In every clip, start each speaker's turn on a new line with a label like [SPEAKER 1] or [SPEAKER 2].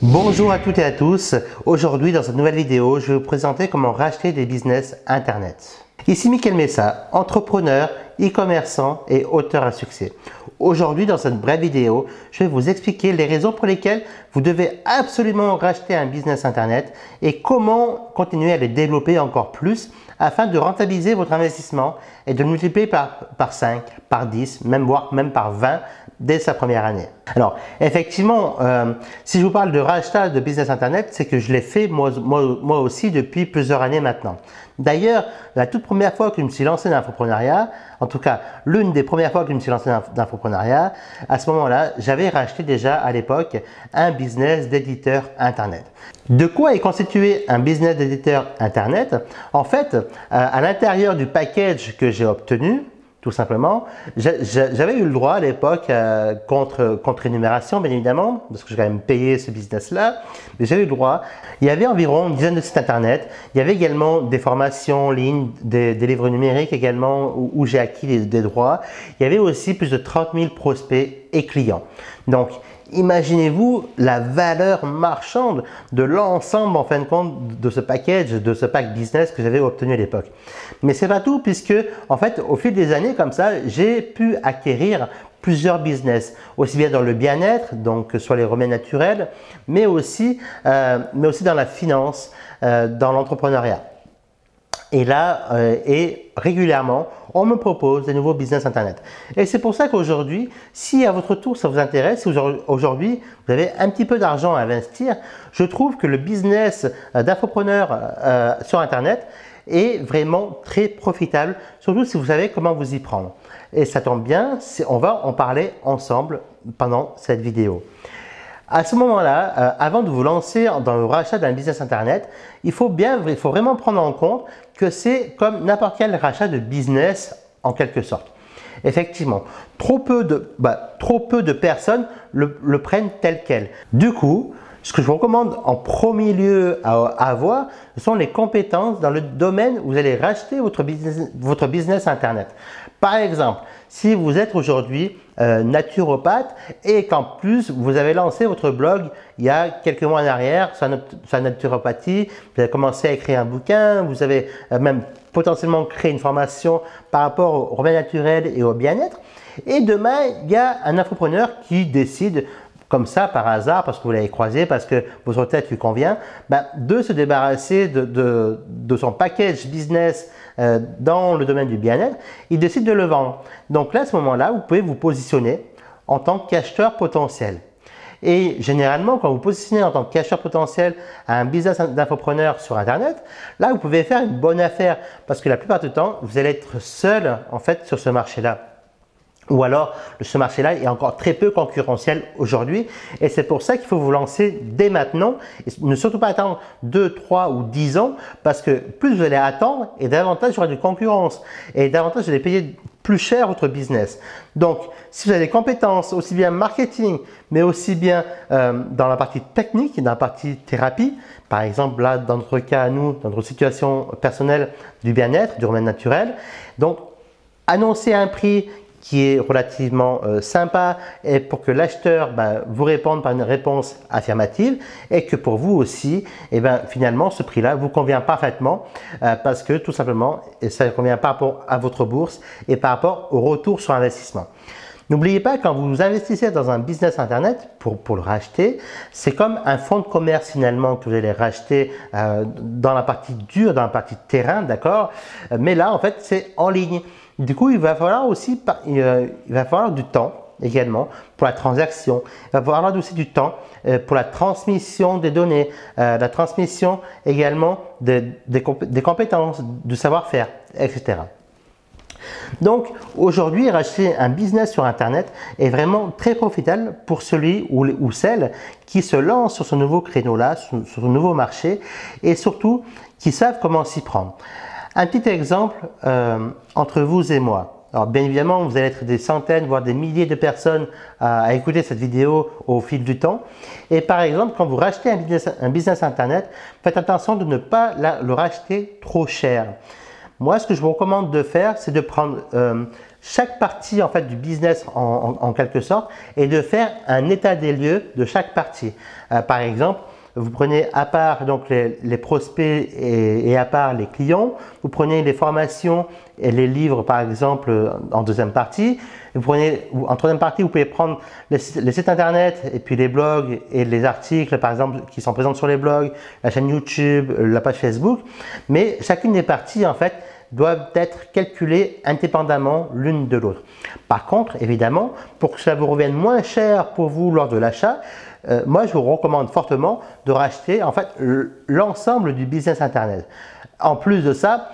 [SPEAKER 1] Bonjour à toutes et à tous. Aujourd'hui, dans cette nouvelle vidéo, je vais vous présenter comment racheter des business internet. Ici Mickaël Messa, entrepreneur, e-commerçant et auteur à succès. Aujourd'hui, dans cette brève vidéo, je vais vous expliquer les raisons pour lesquelles vous devez absolument racheter un business internet et comment continuer à les développer encore plus afin de rentabiliser votre investissement et de le multiplier par 5, par 10, voire même par 20 dès sa première année. Alors, effectivement, si je vous parle de rachat de business internet, c'est que je l'ai fait moi aussi depuis plusieurs années maintenant. D'ailleurs, la toute première fois que je me suis lancé dans l'entrepreneuriat, en tout cas l'une des premières fois que je me suis lancé dans l'entrepreneuriat, à ce moment-là, j'avais racheté déjà à l'époque un business d'éditeur internet. De quoi est constitué un business d'éditeur internet? En fait, à l'intérieur du package que j'ai obtenu, tout simplement, j'avais eu le droit à l'époque, contre rémunération bien évidemment, parce que j'ai quand même payé ce business-là, mais j'avais eu le droit. Il y avait environ une dizaine de sites internet, il y avait également des formations en ligne, des livres numériques également, où j'ai acquis des droits. Il y avait aussi plus de 30 000 prospects et clients. Donc, imaginez-vous la valeur marchande de l'ensemble en fin de compte de ce package, de ce pack business que j'avais obtenu à l'époque. Mais c'est pas tout, puisque en fait au fil des années comme ça, j'ai pu acquérir plusieurs business, aussi bien dans le bien-être, donc soit les remèdes naturels, mais aussi dans la finance, dans l'entrepreneuriat. Et là, régulièrement, on me propose des nouveaux business internet. Et c'est pour ça qu'aujourd'hui, si à votre tour ça vous intéresse, si aujourd'hui vous avez un petit peu d'argent à investir, je trouve que le business d'infopreneur sur internet est vraiment très profitable, surtout si vous savez comment vous y prendre. Et ça tombe bien, on va en parler ensemble pendant cette vidéo. À ce moment-là, avant de vous lancer dans le rachat d'un business internet, il faut vraiment prendre en compte que c'est comme n'importe quel rachat de business en quelque sorte. Effectivement, trop peu de personnes le prennent tel quel. Du coup, ce que je vous recommande en premier lieu à avoir, ce sont les compétences dans le domaine où vous allez racheter votre business internet. Par exemple, si vous êtes aujourd'hui naturopathe et qu'en plus vous avez lancé votre blog il y a quelques mois en arrière sur la naturopathie, vous avez commencé à écrire un bouquin, vous avez même potentiellement créé une formation par rapport aux remèdes naturels et au bien-être, et demain il y a un infopreneur qui décide comme ça par hasard, parce que vous l'avez croisé, parce que votre tête lui convient, de se débarrasser de son package business dans le domaine du bien-être, il décide de le vendre. Donc là, à ce moment-là, vous pouvez vous positionner en tant qu'acheteur potentiel. Et généralement, quand vous positionnez en tant qu'acheteur potentiel à un business d'infopreneur sur Internet, là, vous pouvez faire une bonne affaire parce que la plupart du temps, vous allez être seul en fait sur ce marché-là. Ou alors, ce marché-là est encore très peu concurrentiel aujourd'hui et c'est pour ça qu'il faut vous lancer dès maintenant et ne surtout pas attendre 2, 3 ou 10 ans parce que plus vous allez attendre et davantage il y aura de concurrence et davantage vous allez payer plus cher votre business. Donc, si vous avez des compétences aussi bien marketing mais aussi bien dans la partie technique, dans la partie thérapie, par exemple là dans notre cas à nous, dans notre situation personnelle du bien-être, du remède naturel, donc annoncer un prix qui est relativement sympa et pour que l'acheteur vous réponde par une réponse affirmative et que pour vous aussi, finalement, ce prix-là vous convient parfaitement parce que tout simplement, ça convient par rapport à votre bourse et par rapport au retour sur investissement. N'oubliez pas, quand vous investissez dans un business internet pour le racheter, c'est comme un fonds de commerce finalement que vous allez racheter dans la partie dure, dans la partie terrain, d'accord? Mais là, en fait, c'est en ligne. Du coup, il va falloir aussi du temps également pour la transaction. Il va falloir aussi du temps pour la transmission des données, la transmission également des compétences, du savoir-faire, etc. Donc aujourd'hui, racheter un business sur Internet est vraiment très profitable pour celui ou celle qui se lance sur ce nouveau créneau-là, sur ce nouveau marché et surtout qui savent comment s'y prendre. Un petit exemple entre vous et moi. Alors bien évidemment, vous allez être des centaines, voire des milliers de personnes à écouter cette vidéo au fil du temps. Et par exemple, quand vous rachetez un business Internet, faites attention de ne pas le racheter trop cher. Moi, ce que je vous recommande de faire, c'est de prendre chaque partie en fait du business en quelque sorte et de faire un état des lieux de chaque partie. Par exemple, vous prenez à part donc les prospects et à part les clients, vous prenez les formations et les livres par exemple en deuxième partie. Vous prenez, en troisième partie, vous pouvez prendre les sites internet et puis les blogs et les articles par exemple qui sont présents sur les blogs, la chaîne YouTube, la page Facebook. Mais chacune des parties en fait doivent être calculées indépendamment l'une de l'autre. Par contre, évidemment, pour que ça vous revienne moins cher pour vous lors de l'achat, moi je vous recommande fortement de racheter en fait l'ensemble du business internet. En plus de ça,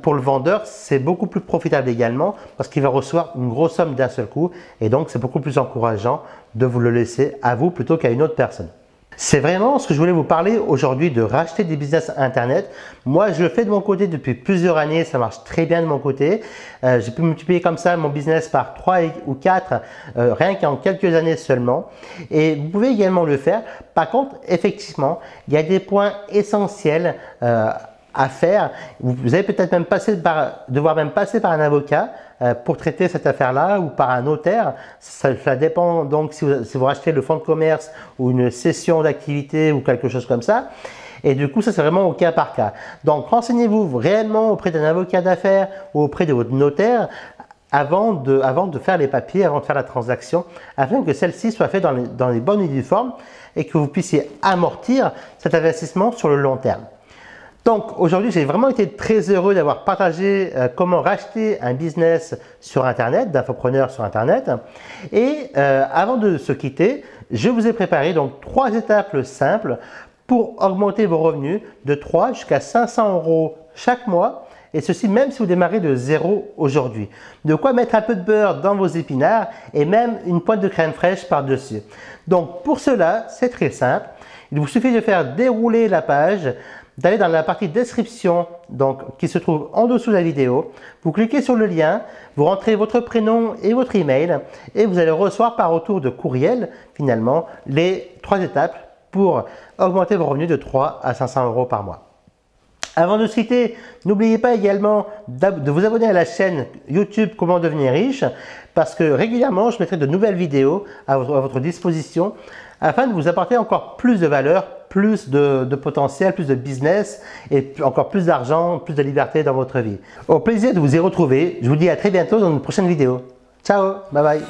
[SPEAKER 1] pour le vendeur, c'est beaucoup plus profitable également parce qu'il va recevoir une grosse somme d'un seul coup et donc c'est beaucoup plus encourageant de vous le laisser à vous plutôt qu'à une autre personne. C'est vraiment ce que je voulais vous parler aujourd'hui, de racheter des business internet. Moi, je le fais de mon côté depuis plusieurs années, ça marche très bien de mon côté. J'ai pu multiplier comme ça mon business par 3 ou 4, rien qu'en quelques années seulement. Et vous pouvez également le faire. Par contre, effectivement, il y a des points essentiels à faire. Vous allez peut-être même devoir même passer par un avocat pour traiter cette affaire-là ou par un notaire. Ça dépend donc si vous rachetez le fonds de commerce ou une cession d'activité ou quelque chose comme ça. Et du coup, ça c'est vraiment au cas par cas. Donc, renseignez-vous réellement auprès d'un avocat d'affaires ou auprès de votre notaire avant de faire les papiers, avant de faire la transaction, afin que celle-ci soit faite dans les bonnes uniformes et que vous puissiez amortir cet investissement sur le long terme. Donc aujourd'hui, j'ai vraiment été très heureux d'avoir partagé comment racheter un business sur Internet, d'infopreneur sur Internet. Et avant de se quitter, je vous ai préparé donc 3 étapes simples pour augmenter vos revenus de 3 jusqu'à 500 € chaque mois. Et ceci même si vous démarrez de zéro aujourd'hui. De quoi mettre un peu de beurre dans vos épinards et même une pointe de crème fraîche par-dessus. Donc pour cela, c'est très simple. Il vous suffit de faire dérouler la page, d'aller dans la partie description donc, qui se trouve en dessous de la vidéo. Vous cliquez sur le lien, vous rentrez votre prénom et votre email et vous allez recevoir par retour de courriel finalement les 3 étapes pour augmenter vos revenus de 3 à 500 € par mois. Avant de se quitter, n'oubliez pas également de vous abonner à la chaîne YouTube Comment devenir riche parce que régulièrement je mettrai de nouvelles vidéos à votre disposition afin de vous apporter encore plus de valeur, plus de potentiel, plus de business et encore plus d'argent, plus de liberté dans votre vie. Au plaisir de vous y retrouver. Je vous dis à très bientôt dans une prochaine vidéo. Ciao, bye bye.